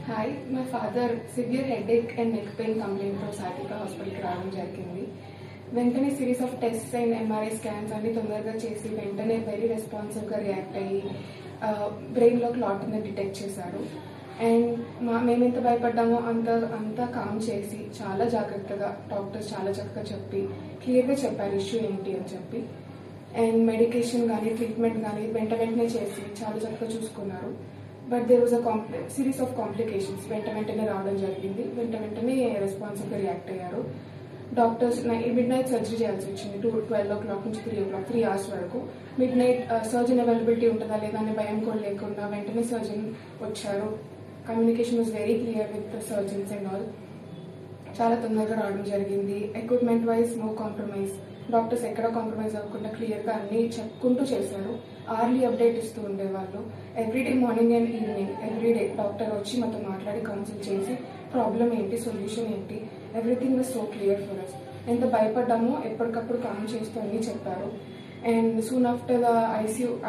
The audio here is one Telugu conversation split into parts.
హాయ్, మా father severe headache and neck pain కంప్లైంట్తో సాటికా హాస్పిటల్కి రావడం జరిగింది. వెంటనే series of test and MRI scans అన్ని తొందరగా చేసి వెంటనే వెరీ రెస్పాన్సివ్గా రియాక్ట్ అయ్యి బ్రెయిన్లో క్లాట్ ఉందని డిటెక్ట్ చేశారు. అండ్ మేమెంత భయపడ్డామో అంత కామ్ చేసి చాలా జాగ్రత్తగా డాక్టర్స్ చాలా చక్కగా చెప్పి క్లియర్గా చెప్పారు ఇష్యూ ఏంటి అని చెప్పి. అండ్ మెడికేషన్ కానీ ట్రీట్మెంట్ కానీ వెంటనే చేసి చాలా చక్కగా చూసుకున్నారు. But there was series of complications. వెంటనే రావడం జరిగింది. వెంటనే రెస్పాన్సివ్గా రియాక్ట్ అయ్యారు. డాక్టర్స్ మిడ్ నైట్ సర్జరీ చేయాల్సి వచ్చింది. 12 o'clock నుంచి 3 o'clock 3 hours వరకు. మిడ్ నైట్ సర్జన్ అవైలబిలిటీ ఉంటుందా లేదా అనే భయం కూడా లేకుండా వెంటనే సర్జన్ వచ్చారు. Communication was very clear with the surgeons and all. చాలా తొందరగా రావడం జరిగింది. Equipment wise no compromise. Doctors ఎక్కడ కాంప్రమైజ్ అవ్వకుండా క్లియర్గా అన్ని చెప్పుకుంటూ చేశారు. ఆర్లీ అప్డేట్ ఇస్తూ ఉండేవాళ్ళు. Everyday morning and evening everyday doctor వచ్చి మాతో మాట్లాడి కౌన్సిల్ చేసి ప్రాబ్లం ఏంటి, సొల్యూషన్ ఏంటి, everything was so clear for us. ఎంత భయపడ్డామో ఎప్పటికప్పుడు కామ్ చేస్తూ అన్నీ చెప్పారు. అండ్ సూన్ ఆఫ్టర్ ద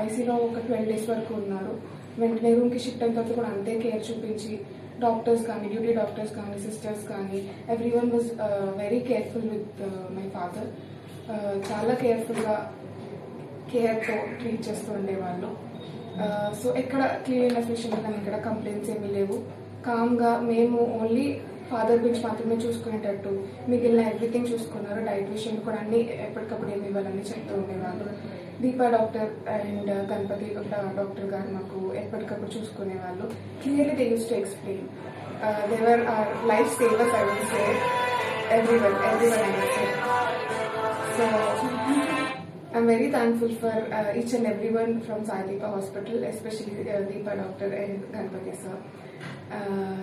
ఐసీలో ఒక 12 days వరకు ఉన్నారు. వెంటనే రూమ్కి షిఫ్ట్ అయిన తర్వాత కూడా అంతే కేర్ చూపించి డాక్టర్స్ కానీ డ్యూటీ డాక్టర్స్ కానీ సిస్టర్స్ కానీ everyone was very careful with my father. చాలా కేర్ఫుల్గా కేర్తో ట్రీట్ చేస్తూ ఉండేవాళ్ళు. సో ఎక్కడ క్లీన్లీనెస్ విషయంలో కానీ ఇక్కడ కంప్లైంట్స్ ఏమీ లేవు. కామ్గా మేము ఓన్లీ ఫాదర్ గురించి మాత్రమే చూసుకునేటట్టు మిగిలిన ఎవ్రీథింగ్ చూసుకున్నారు. డైట్ విషయం కూడా అన్ని ఎప్పటికప్పుడు ఏమి ఇవ్వాలని చెప్తూ ఉండేవాళ్ళు. Deepa doctor and Ganapathi doctor గారు మాకు ఎప్పటికప్పుడు చూసుకునేవాళ్ళు. Clearly they use to explain. They were are life savers I will say. everyone I will say. So I'm very thankful for each and everyone from Sai Deepa Hospital, especially Deepa Doctor and Ganpati sir.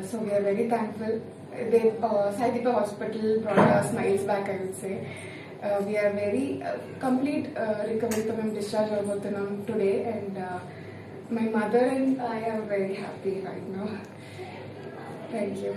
So we are very thankful. Sai Deepa Hospital brought our smiles back, I would say. We are very complete recovery to discharge today, and my mother and I are very happy right now. Thank you.